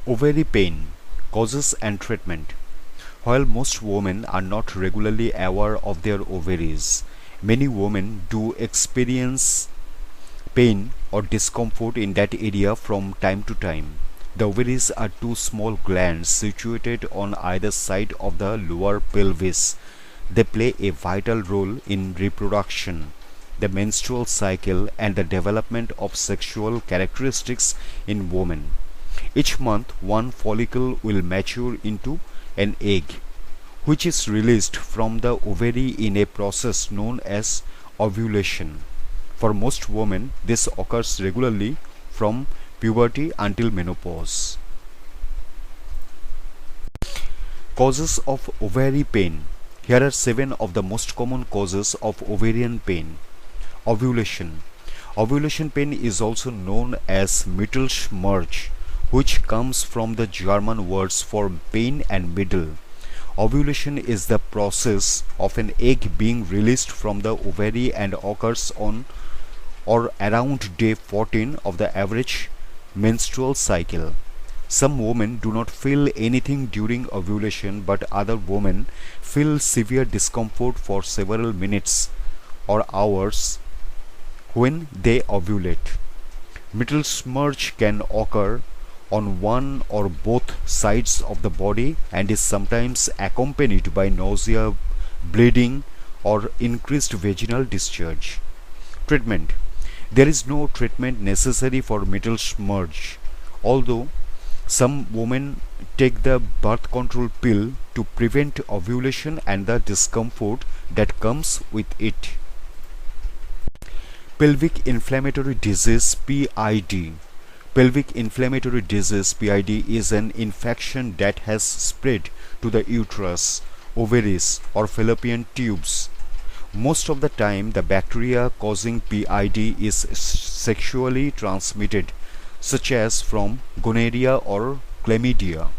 Ovary pain, causes and treatment. While most women are not regularly aware of their ovaries, many women do experience pain or discomfort in that area from time to time. The ovaries are two small glands situated on either side of the lower pelvis. They play a vital role in reproduction, the menstrual cycle, and the development of sexual characteristics in women. Each month, one follicle will mature into an egg, which is released from the ovary in a process known as ovulation. For most women, this occurs regularly from puberty until menopause. Causes of ovary pain. Here are 7 of the most common causes of ovarian pain. Ovulation. Ovulation pain is also known as Mittelschmerz, which comes from the German words for pain and middle. Ovulation is the process of an egg being released from the ovary and occurs on or around day 14 of the average menstrual cycle. Some women do not feel anything during ovulation, but other women feel severe discomfort for several minutes or hours when they ovulate. Mittelschmerz can occur on one or both sides of the body and is sometimes accompanied by nausea, bleeding, or increased vaginal discharge. Treatment. There is no treatment necessary for Mittelschmerz, although some women take the birth control pill to prevent ovulation and the discomfort that comes with it. Pelvic inflammatory disease (PID). Pelvic inflammatory disease (PID) is an infection that has spread to the uterus, ovaries, or fallopian tubes. Most of the time, the bacteria causing PID is sexually transmitted, such as from gonorrhea or chlamydia.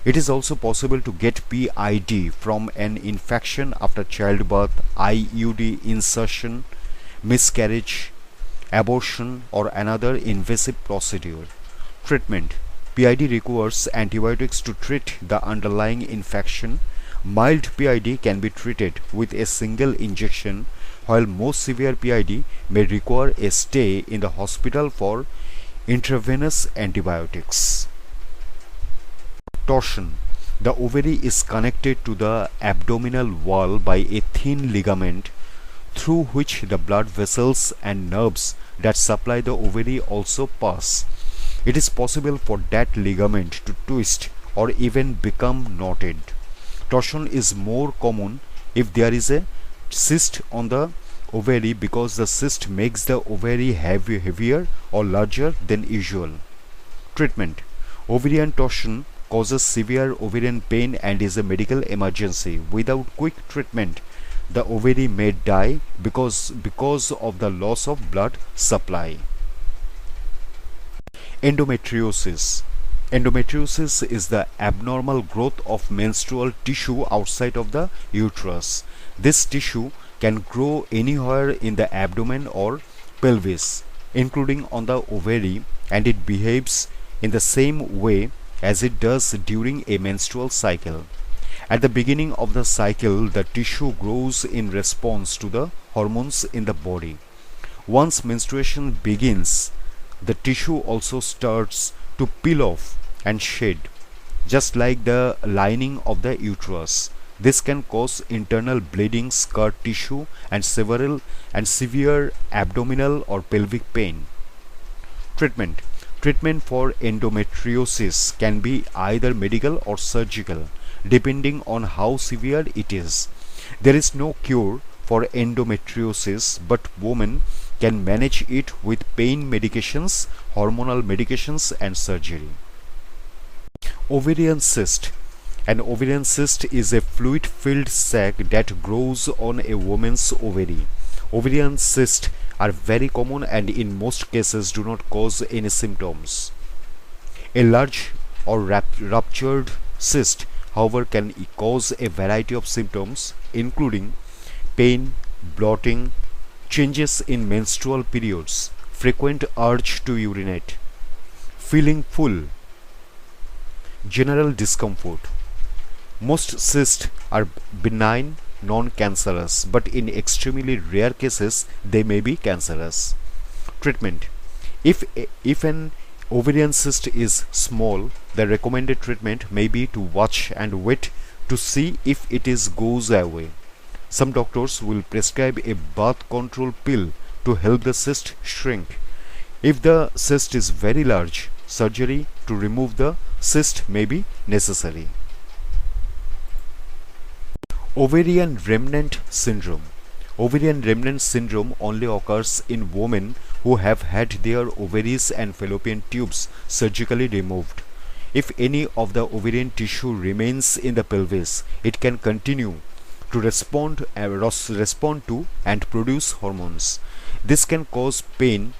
It is also possible to get PID from an infection after childbirth, IUD insertion, miscarriage, abortion, or another invasive procedure. Treatment. PID requires antibiotics to treat the underlying infection. Mild PID can be treated with a single injection, while most severe PID may require a stay in the hospital for intravenous antibiotics. Torsion. The ovary is connected to the abdominal wall by a thin ligament through which the blood vessels and nerves that supply the ovary also pass. It is possible for that ligament to twist or even become knotted. Torsion is more common if there is a cyst on the ovary because the cyst makes the ovary heavier or larger than usual. Treatment. Ovarian torsion causes severe ovarian pain and is a medical emergency. Without quick treatment, the ovary may die because of the loss of blood supply. Endometriosis. Endometriosis is the abnormal growth of menstrual tissue outside of the uterus. This tissue can grow anywhere in the abdomen or pelvis, including on the ovary, and it behaves in the same way as it does during a menstrual cycle. At the beginning of the cycle, the tissue grows in response to the hormones in the body. Once menstruation begins, the tissue also starts to peel off and shed, just like the lining of the uterus. This can cause internal bleeding, scar tissue, and severe abdominal or pelvic pain. Treatment. Treatment for endometriosis can be either medical or surgical, depending on how severe it is. There is no cure for endometriosis, but women can manage it with pain medications, hormonal medications, and surgery. Ovarian cyst. An ovarian cyst is a fluid-filled sac that grows on a woman's ovary. Ovarian cysts are very common and in most cases do not cause any symptoms. A large or ruptured cyst, however, can cause a variety of symptoms including pain, bloating, changes in menstrual periods, frequent urge to urinate, feeling full, general discomfort. Most cysts are benign, non-cancerous, but in extremely rare cases they may be cancerous. Treatment. If an ovarian cyst is small, the recommended treatment may be to watch and wait to see if it goes away. Some doctors will prescribe a birth control pill to help the cyst shrink. If the cyst is very large, surgery to remove the cyst may be necessary. Ovarian remnant syndrome. Ovarian remnant syndrome only occurs in women who have had their ovaries and fallopian tubes surgically removed. If any of the ovarian tissue remains in the pelvis, it can continue to respond to and produce hormones. This can cause pain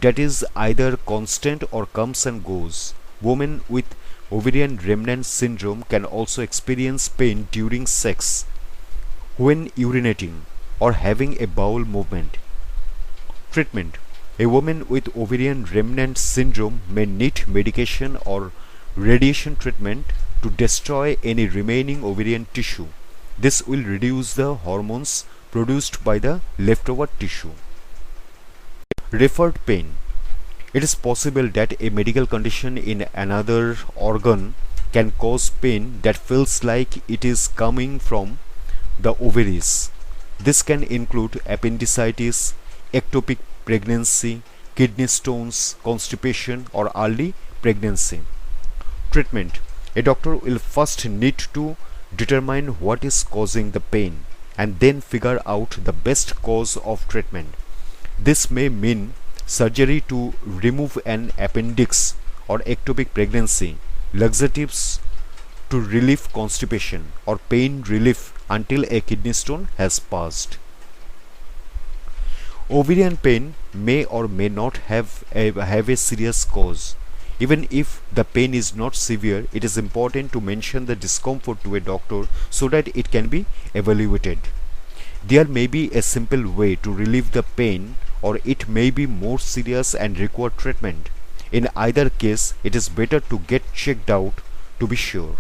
that is either constant or comes and goes. Women with ovarian remnant syndrome can also experience pain during sex, when urinating, or having a bowel movement. Treatment. A woman with ovarian remnant syndrome may need medication or radiation treatment to destroy any remaining ovarian tissue. This will reduce the hormones produced by the leftover tissue. Referred pain. It is possible that a medical condition in another organ can cause pain that feels like it is coming from the ovaries. This can include appendicitis, ectopic pregnancy, kidney stones, constipation, or early pregnancy. Treatment. A doctor will first need to determine what is causing the pain and then figure out the best cause of treatment. This may mean surgery to remove an appendix or ectopic pregnancy, laxatives to relieve constipation, or pain relief until a kidney stone has passed. Ovarian pain may or may not have a serious cause. Even if the pain is not severe, it is important to mention the discomfort to a doctor so that it can be evaluated. There may be a simple way to relieve the pain, or it may be more serious and require treatment. In either case, it is better to get checked out to be sure.